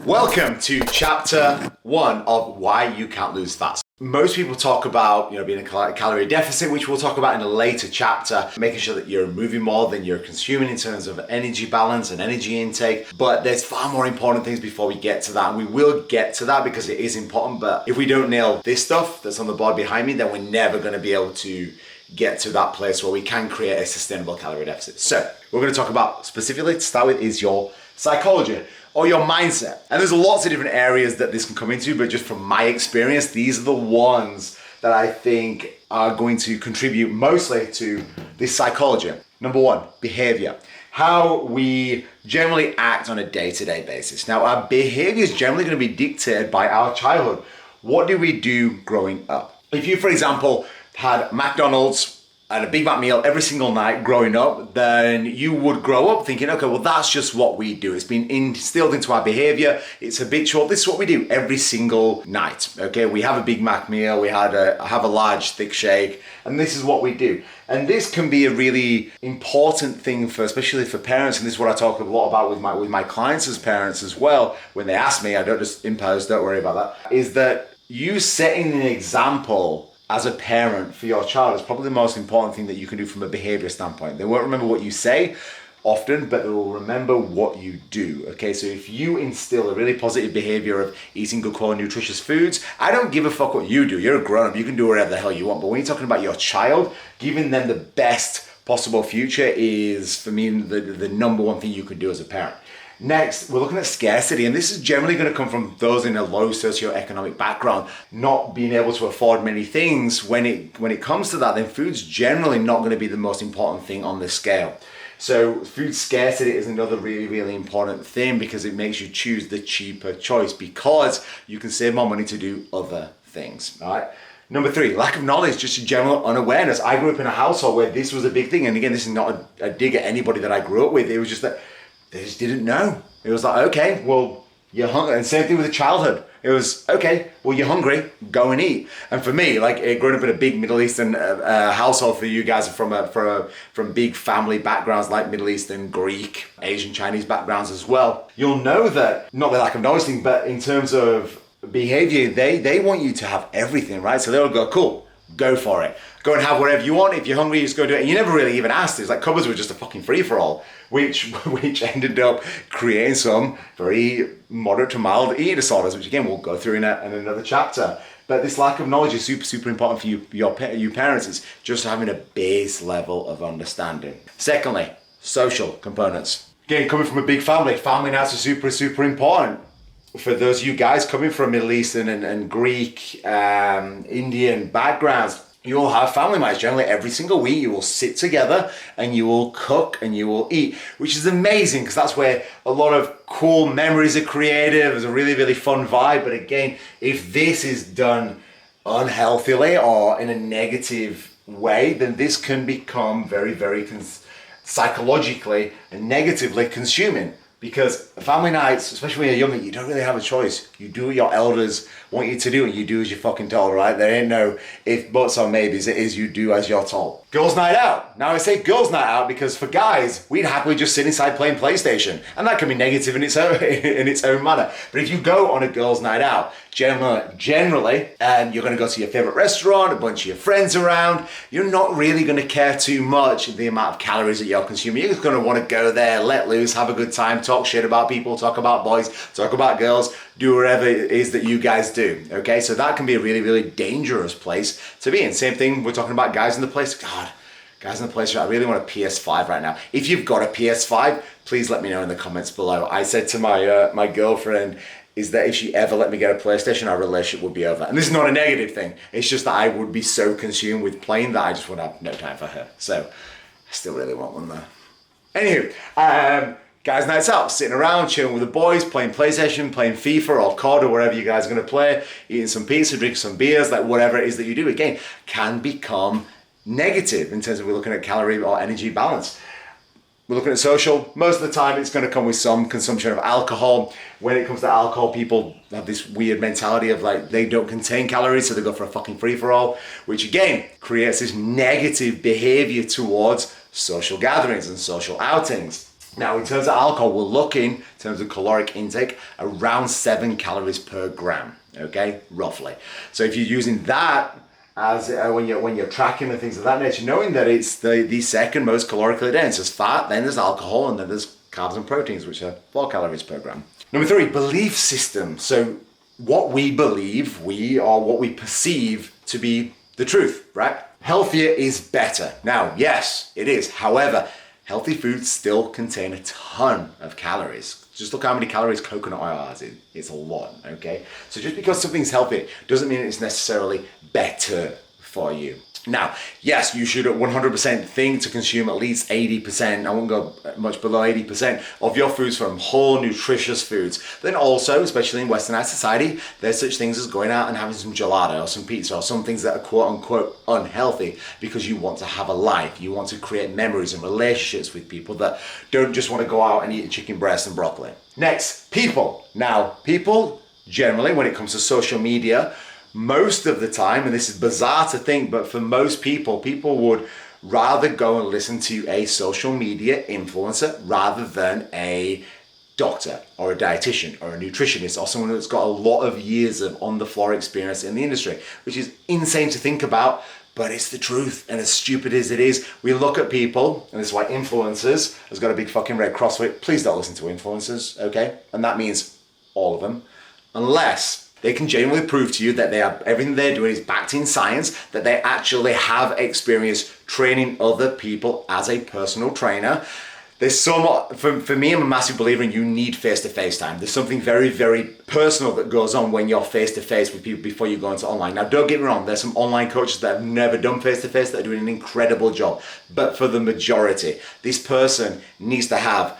Welcome to chapter 1 of why you can't lose fat. Most people talk about, being in a calorie deficit, which we'll talk about in a later chapter, making sure that you're moving more than you're consuming in terms of energy balance and energy intake. But there's far more important things before we get to that. And we will get to that because it is important. But if we don't nail this stuff that's on the board behind me, then we're never going to be able to get to that place where we can create a sustainable calorie deficit. So we're going to talk about specifically to start with is your psychology or your mindset. And there's lots of different areas that this can come into, but just from my experience, these are the ones that I think are going to contribute mostly to this psychology. Number 1, behavior. How we generally act on a day-to-day basis. Now, our behavior is generally going to be dictated by our childhood. What do we do growing up? If you, for example, had McDonald's and a Big Mac meal every single night growing up, then you would grow up thinking, okay, well, that's just what we do. It's been instilled into our behavior. It's habitual. This is what we do every single night. Okay, we have a Big Mac meal, we have a large thick shake, and this is what we do. And this can be a really important thing especially for parents, and this is what I talk a lot about with my clients as parents as well. When they ask me, I don't just impose, don't worry about that, is that you setting an example as a parent for your child is probably the most important thing that you can do from a behavior standpoint. They won't remember what you say often, but they will remember what you do. Okay, so if you instill a really positive behavior of eating good quality nutritious foods, I don't give a fuck what you do. You're a grown-up, you can do whatever the hell you want. But when you're talking about your child, giving them the best possible future is, for me, the number one thing you can do as a parent. Next, we're looking at scarcity, and this is generally going to come from those in a low socioeconomic background, not being able to afford many things. When it comes to that, then food's generally not going to be the most important thing on this scale. So food scarcity is another really, really important thing because it makes you choose the cheaper choice because you can save more money to do other things, all right? Number 3, lack of knowledge, just general unawareness. I grew up in a household where this was a big thing, and again, this is not a dig at anybody that I grew up with. It was just that they just didn't know. It was like, okay, well, you're hungry. And same thing with the childhood. It was, okay, well, you're hungry, go and eat. And for me, like growing up in a big Middle Eastern household, for you guys from big family backgrounds like Middle Eastern, Greek, Asian, Chinese backgrounds as well, you'll know that, not the lack of knowledge thing, but in terms of behavior, they want you to have everything, right? So they'll go, cool, go for it. Go and have whatever you want. If you're hungry, just go do it. And you never really even asked. It's like cupboards were just a fucking free-for-all, which ended up creating some very moderate to mild eating disorders, which again, we'll go through in another chapter. But this lack of knowledge is super, super important for you parents. It's just having a base level of understanding. Secondly, social components. Again, coming from a big family nights are super, super important. For those of you guys coming from Middle Eastern and Greek, Indian backgrounds, you will have family nights. Generally, every single week, you will sit together and you will cook and you will eat, which is amazing because that's where a lot of cool memories are created. There's a really, really fun vibe. But again, if this is done unhealthily or in a negative way, then this can become very, very psychologically and negatively consuming. Because family nights, especially when you're younger, you don't really have a choice. You do what your elders want you to do, and you do as you're fucking told, right? There ain't no if, buts, or maybes. It is you do as you're told. Girls' night out. Now I say girls' night out because for guys, we'd happily just sit inside playing PlayStation, and that can be negative in its own manner. But if you go on a girls' night out, generally, you're going to go to your favorite restaurant, a bunch of your friends around. You're not really going to care too much the amount of calories that you're consuming. You're just going to want to go there, let loose, have a good time, talk shit about people, talk about boys, talk about girls, do whatever it is that you guys do. Okay, so that can be a really, really dangerous place to be in. Same thing, we're talking about guys in the place. God, guys in the place, I really want a PS5 right now. If you've got a PS5, please let me know in the comments below. I said to my girlfriend, is that if she ever let me get a PlayStation, our relationship would be over. And this is not a negative thing. It's just that I would be so consumed with playing that I just would have no time for her. So I still really want one though. Anywho, guys' nights out, sitting around, chilling with the boys, playing PlayStation, playing FIFA or COD or whatever you guys are going to play, eating some pizza, drinking some beers, like whatever it is that you do, again, can become negative in terms of we're looking at calorie or energy balance. We're looking at social. Most of the time, it's going to come with some consumption of alcohol. When it comes to alcohol, people have this weird mentality of like, they don't contain calories, so they go for a fucking free-for-all, which again, creates this negative behavior towards social gatherings and social outings. Now, in terms of alcohol, we're looking, in terms of caloric intake, around 7 calories per gram, okay, roughly. So if you're using that as when you're tracking and things of that nature, knowing that it's the second most calorically dense, there's fat, then there's alcohol, and then there's carbs and proteins, which are 4 calories per gram. Number 3, belief system. So what we believe, what we perceive to be the truth, right? Healthier is better. Now, yes, it is. However, healthy foods still contain a ton of calories. Just look how many calories coconut oil has in. It's a lot, okay? So just because something's healthy doesn't mean it's necessarily better for you. Now, yes, you should 100% think to consume at least 80%, I won't go much below 80% of your foods from whole, nutritious foods. Then also, especially in westernized society, there's such things as going out and having some gelato or some pizza or some things that are quote unquote unhealthy because you want to have a life. You want to create memories and relationships with people that don't just want to go out and eat chicken breast and broccoli. Next, people. Now, people generally, when it comes to social media, most of the time, and this is bizarre to think, but for most people would rather go and listen to a social media influencer rather than a doctor or a dietitian or a nutritionist or someone that's got a lot of years of on-the-floor experience in the industry, which is insane to think about, but it's the truth. And as stupid as it is, we look at people, and this is why influencers has got a big fucking red cross with it. Please don't listen to influencers, okay? And that means all of them, unless they can genuinely prove to you that everything they're doing is backed in science, that they actually have experience training other people as a personal trainer. There's so much, for me, I'm a massive believer in you need face-to-face time. There's something very, very personal that goes on when you're face-to-face with people before you go into online. Now, don't get me wrong, there's some online coaches that have never done face-to-face that are doing an incredible job. But for the majority, this person needs to have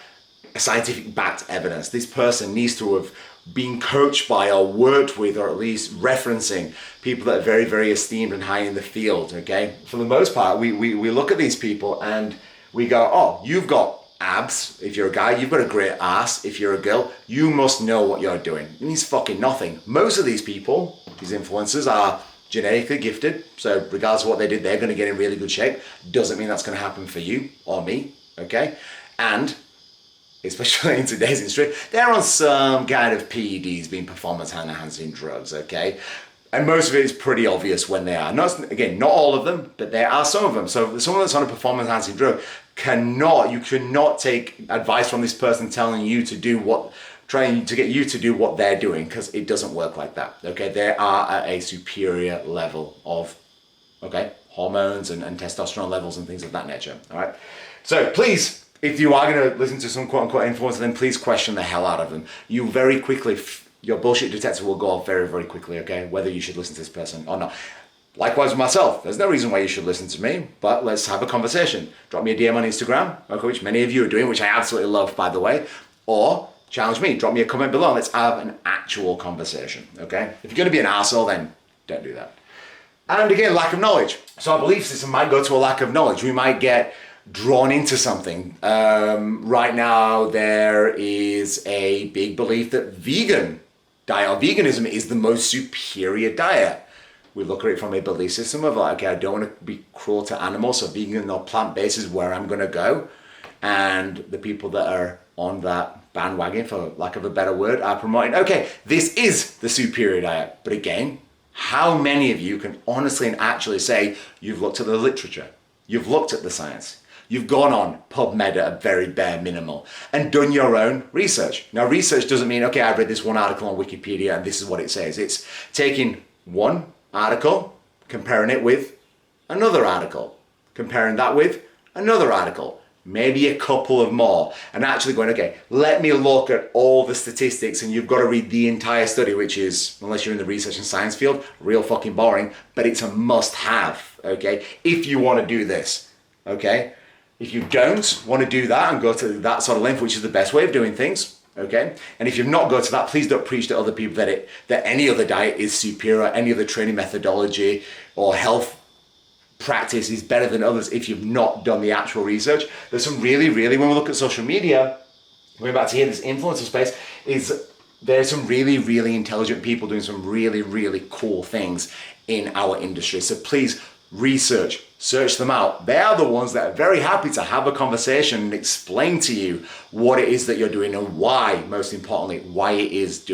scientific backed evidence. This person needs to have been coached by or worked with, or at least referencing people that are very, very esteemed and high in the field, okay? For the most part, we look at these people and we go, oh, you've got abs if you're a guy, you've got a great ass if you're a girl, you must know what you're doing. It means fucking nothing. Most of these people, these influencers, are genetically gifted, so regardless of what they did, they're going to get in really good shape. Doesn't mean that's going to happen for you or me, okay? And especially in today's industry, they're on some kind of PEDs, being performance enhancing drugs, okay? And most of it is pretty obvious when they are. Not all of them, but there are some of them. So someone that's on a performance enhancing drug you cannot take advice from this person telling you to do trying to get you to do what they're doing, because it doesn't work like that, okay? They are at a superior level of, okay, hormones and testosterone levels and things of that nature, all right? So please, if you are going to listen to some quote-unquote influencer, then please question the hell out of them. You very quickly, your bullshit detector will go off very, very quickly, okay? Whether you should listen to this person or not. Likewise with myself. There's no reason why you should listen to me, but let's have a conversation. Drop me a DM on Instagram, okay, which many of you are doing, which I absolutely love, by the way. Or challenge me. Drop me a comment below and let's have an actual conversation, okay? If you're going to be an arsehole, then don't do that. And again, lack of knowledge. So our belief system might go to a lack of knowledge. We might get drawn into something. Right now, there is a big belief that veganism is the most superior diet. We look at it from a belief system of like, okay, I don't want to be cruel to animals, so vegan or plant-based is where I'm going to go. And the people that are on that bandwagon, for lack of a better word, are promoting, okay, this is the superior diet. But again, how many of you can honestly and actually say you've looked at the literature, you've looked at the science, you've gone on PubMed at a very bare minimal and done your own research? Now, research doesn't mean, okay, I've read this one article on Wikipedia and this is what it says. It's taking one article, comparing it with another article, comparing that with another article, maybe a couple of more, and actually going, okay, let me look at all the statistics, and you've got to read the entire study, which is, unless you're in the research and science field, real fucking boring, but it's a must-have, okay, if you want to do this, okay? If you don't want to do that and go to that sort of length, which is the best way of doing things, okay? And if you've not got to that, please don't preach to other people that any other diet is superior, any other training methodology or health practice is better than others if you've not done the actual research. There's some really, really, when we look at social media, going back to here, this influencer space, there's some really, really intelligent people doing some really, really cool things in our industry. So please research. Search them out. They are the ones that are very happy to have a conversation and explain to you what it is that you're doing and why, most importantly, why it is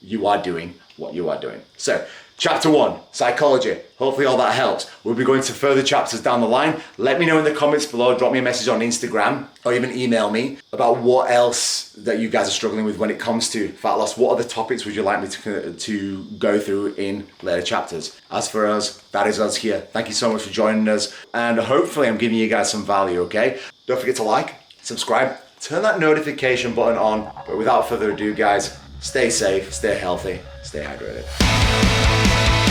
you are doing what you are doing. So, chapter 1, psychology. Hopefully all that helps. We'll be going to further chapters down the line. Let me know in the comments below, drop me a message on Instagram or even email me about what else that you guys are struggling with when it comes to fat loss. What other topics would you like me to go through in later chapters? As for us, that is us here. Thank you so much for joining us, and hopefully I'm giving you guys some value, okay? Don't forget to like, subscribe, turn that notification button on. But without further ado, guys, stay safe, stay healthy, stay hydrated.